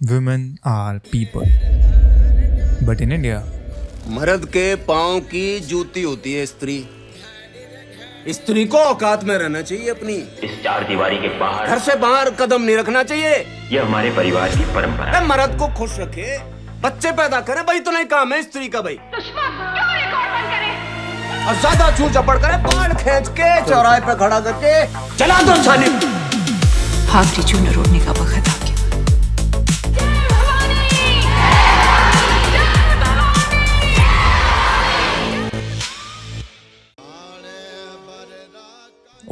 women are people. But in India, मर्द के पाँव की जूती होती है स्त्री। स्त्री को औकात में रहना चाहिए अपनी। इस चार दीवारी के बाहर घर से बाहर कदम नहीं रखना चाहिए। ये हमारे परिवार की परंपरा है। मर्द को खुश रखे, बच्चे पैदा करे, भाई तो नहीं काम है स्त्री का भाई। और ज्यादा चू चपड़ करे, बाल खींच के चौराहे पे खड़ा करके चला दो साली। आखिरी चूना रोडने का वक्त आ गया।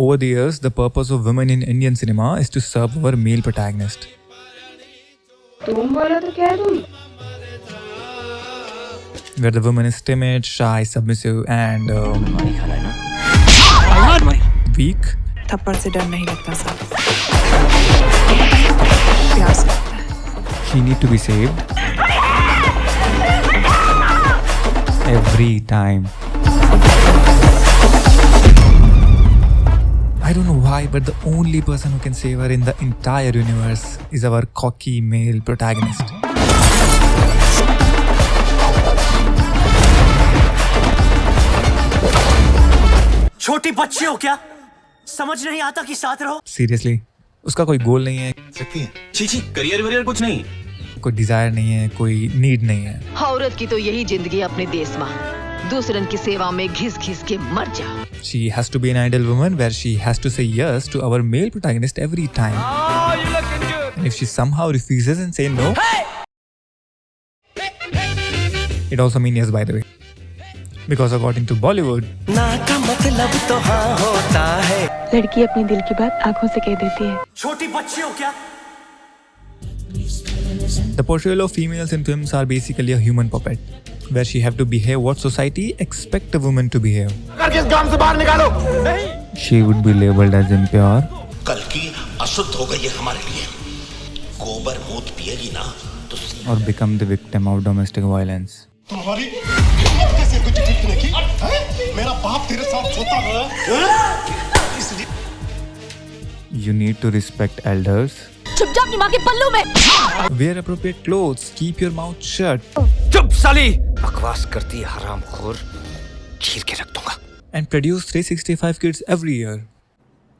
over the years, the purpose of women in Indian cinema is to serve our male protagonist. तुम बोलो तो क्या तुम? Where the woman is timid, shy, submissive, and weak. थप्पड़ से डर नहीं लगता साहब। प्यास लगता है। She need to be saved every time. I don't know why, but the only person who can save her in the entire universe is our cocky male protagonist. छोटी बच्ची हो क्या? समझ नहीं आता कि साथ रहो। Seriously, उसका कोई गोल नहीं है, छी करियर वरियर कुछ नहीं, कोई डिजायर नहीं है, कोई नीड नहीं है. औरत की तो यही जिंदगी अपने देश में, दूसरन की सेवा में घिस घिस के मर जा. She has to be an ideal woman where she has to say yes to our male protagonist every time. And if she somehow refuses and say no, it also means yes, by the way. Because according to Bollywood, ना का मतलब तो हाँ होता है। लड़की अपनी दिल की बात आंखों से कह देती है। छोटी बच्ची हो क्या? the portrayal of females in films are basically a human puppet, where she have to behave what society expect a woman to behave. She would be labeled as impure. कल की अशुद्ध हो गई है हमारे लिए। गोबर मूत पिएगी ना तो Or become the victim of domestic violence. तुम्हारी हिम्मत कैसे कुछ ठीक नहीं की? मेरा बाप तेरे साथ सोता है। इसलिए You need to respect elders. छुप जा अपनी माँ के पल्लू में. Wear appropriate clothes. Keep your mouth shut. चुप साली! बकवास करती है हरामखोर, चीर के रख दूंगा। And produce 365 kids every year.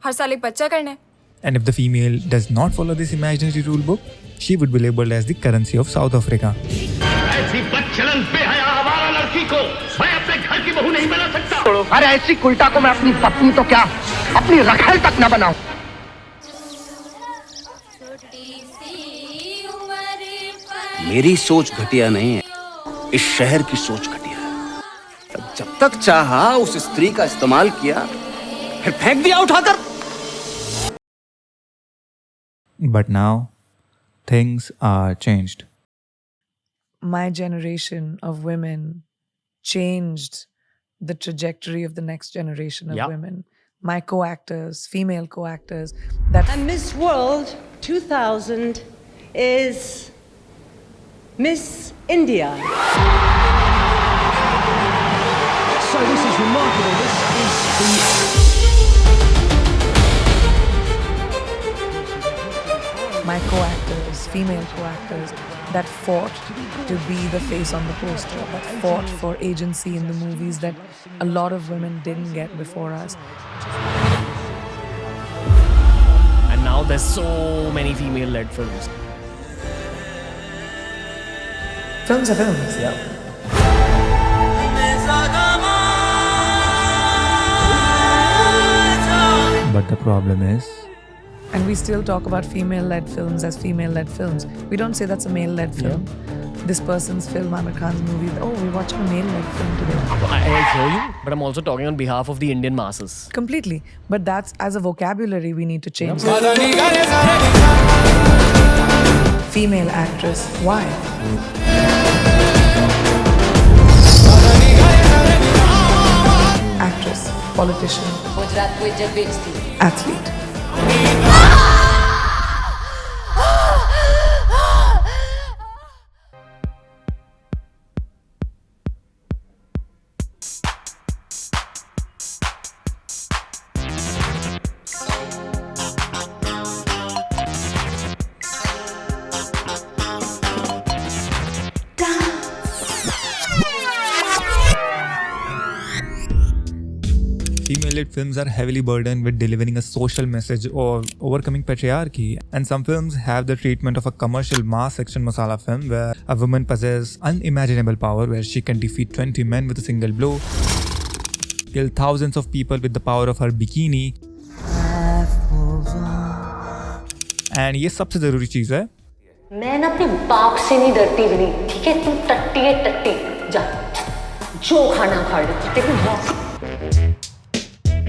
हर साल एक बच्चा करना है. And if the female does not follow this imaginary rule book, she would be labeled as the currency of South Africa. ऐसी बदचलन बेहया हमारा लड़की को मैं अपने घर की बहू नहीं बना सकता। अरे ऐसी कुलटा को मैं अपनी पत्नी तो क्या अपनी रखेल तक न बनाऊं। मेरी सोच घटिया नहीं है, इस शहर की सोच घटिया है। जब तक चाहा उस स्त्री का इस्तेमाल किया, फिर फेंक दिया उठाकर। But now, things are changed. My generation of women changed the trajectory of the next generation of women. My co-actors, female co-actors. And Miss World 2000 is Miss India. So this is remarkable. This is My co-actors, female co-actors, that fought to be the face on the poster, that fought for agency in the movies that a lot of women didn't get before us. And now there's so many female-led films. Films are films, yeah. But the problem is, And we still talk about female-led films as female-led films. We don't say that's a male-led film. This person's film, Amir Khan's movie, oh, we're watching a male-led film today. I hear you, but I'm also talking on behalf of the Indian masses. Completely. But that's, as a vocabulary, we need to change. Female actress, why? Actress, politician, athlete. female-led films are heavily burdened with delivering a social message or overcoming patriarchy, and some films have the treatment of a commercial mass action masala film where a woman possesses unimaginable power where she can defeat 20 men with a single blow, kill thousands of people with the power of her bikini. And ये सबसे ज़रूरी चीज़ है, मैं ना अपने बाप से नहीं डरती विनी, ठीक है? तू टट्टी है टट्टी, जा जो खाना खा ले, तेरे को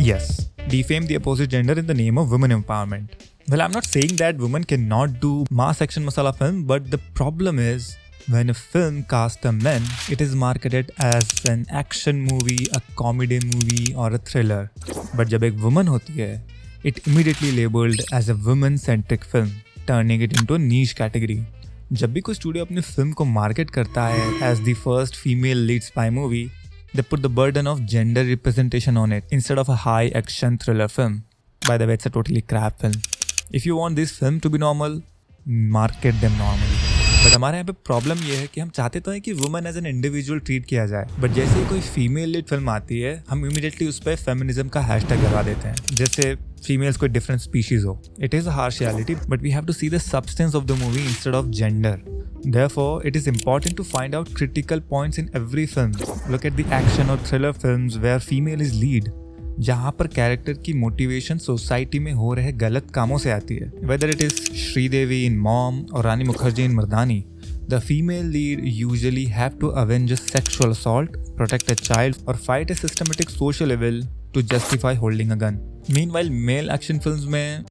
yes, defame the opposite gender in the name of women empowerment. Well, I'm not saying that women cannot do mass action masala film, but the problem is when a film casts a men, it is marketed as an action movie, a comedy movie or a thriller. But जब एक woman होती है, it immediately labeled as a woman-centric film, turning it into a niche category. जब भी कोई studio अपनी film को market करता है as the first female lead spy movie, they put the burden of gender representation on it instead of a high action thriller film. By the way, it's a totally crap film. If you want this film to be normal, market them normally. But हमारे यहाँ पे problem ये है कि हम चाहते तो हैं कि women as an individual treat किया जाए, बट जैसे ही कोई फीमेल लीड फिल्म आती है हम इमीडिएटली उस पर फेमिनिज्म का हैशटैग लगा देते हैं, जैसे फीमेल्स कोई डिफरेंट स्पीशीज हो. It is a harsh reality, but we have to see the substance of the movie instead of gender. Therefore, it is important to find out critical points in every film. Look at the action or thriller films where female is lead, जहाँ पर character की motivation society में हो रहे गलत कामों से आती है. Whether it is Sridevi in Mom और रानी Mukherjee in Mardaani, the female lead usually have to avenge a sexual assault, protect a child, or fight a systematic social evil to justify holding a gun. Meanwhile, male action films में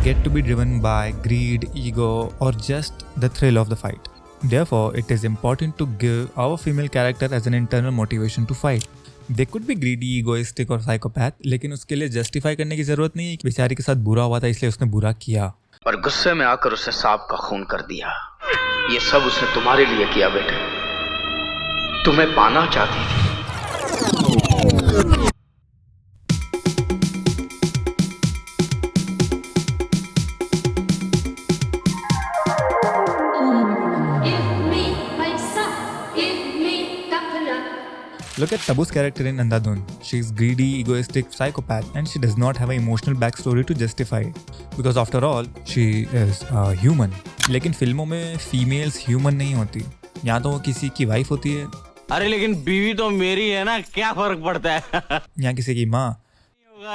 get to be driven by greed, ego, or just the thrill of the fight. Therefore, it is important to give our female character as an internal motivation to fight. They could be greedy, egoistic और psychopath, लेकिन उसके लिए justify करने की जरूरत नहीं है कि बेचारी के साथ बुरा हुआ था इसलिए उसने बुरा किया. और गुस्से में आकर उसे सांप का खून कर दिया. ये सब उसने तुम्हारे लिए किया बेटे. तुम्हें पाना चाहती थी. Look at Tabu's character in Andhadhun. She is greedy, egoistic, psychopath, and she does not have an emotional backstory to justify it. Because after all, she is a human. लेकिन फिल्मों में females human नहीं होती. या तो वो किसी की वाइफ होती है. अरे लेकिन बीवी तो मेरी है ना, क्या फर्क पड़ता है? या किसी की माँ.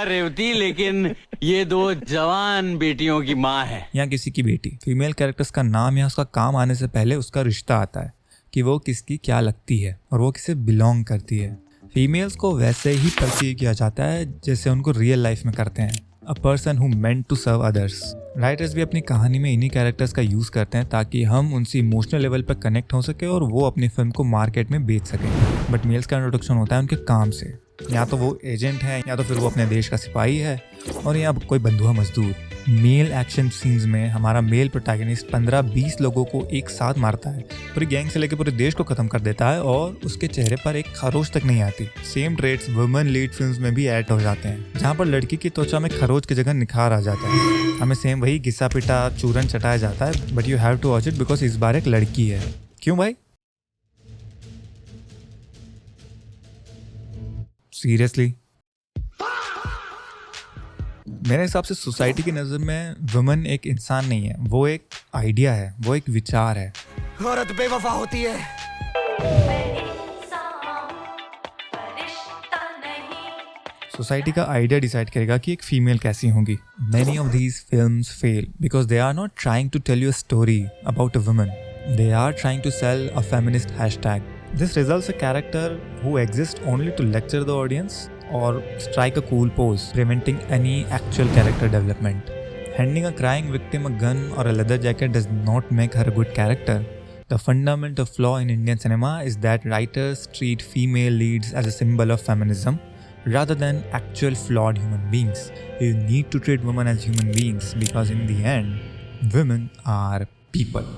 रेवती, लेकिन ये दो जवान बेटियों की माँ है. या किसी की बेटी. फीमेल कैरेक्टर्स का नाम या उसका काम आने से पहले उसका रिश्ता आता है कि वो किसकी क्या लगती है और वो किसे बिलोंग करती है. फीमेल्स को वैसे ही परसीव किया जाता है जैसे उनको रियल लाइफ में करते हैं. A person who meant to serve others. Writers भी अपनी कहानी में इन्हीं कैरेक्टर्स का यूज़ करते हैं ताकि हम उनसे इमोशनल लेवल पर कनेक्ट हो सके और वो अपनी फिल्म को मार्केट में बेच सकें. बट मेल्स का इंट्रोडक्शन होता है उनके काम से. या तो वो एजेंट है, या तो फिर वो अपने देश का सिपाही है, और या कोई बंधुआ मजदूर. मेल एक्शन सीन्स में हमारा मेल प्रोटैगनिस्ट 15-20 लोगों को एक साथ मारता है, पूरी गैंग से लेकर पूरे देश को खत्म कर देता है और उसके चेहरे पर एक खरोच तक नहीं आती. Same traits women lead films में भी ऐड हो जाते हैं, जहाँ पर लड़की की त्वचा में खरोच की जगह निखार आ जाता है. हमें सेम वही घिसा पिटा चूरन चटाया जाता है, but you have to watch it because इस बार एक लड़की है. क्यों भाई? सीरियसली? मेरे हिसाब से सोसाइटी की नज़र में वुमेन एक इंसान नहीं है, वो एक आइडिया है, वो एक विचार है. औरत बेवफा होती है. सोसाइटी का आइडिया डिसाइड करेगा कि एक फीमेल कैसी होगी. Many of these films fail because they are not trying to tell you a story about a woman. They are trying to sell a feminist hashtag. This results a character who exists only to lecture the audience or strike a cool pose, preventing any actual character development. Handing a crying victim a gun or a leather jacket does not make her a good character. The fundamental flaw in Indian cinema is that writers treat female leads as a symbol of feminism rather than actual flawed human beings. You need to treat women as human beings because in the end, women are people.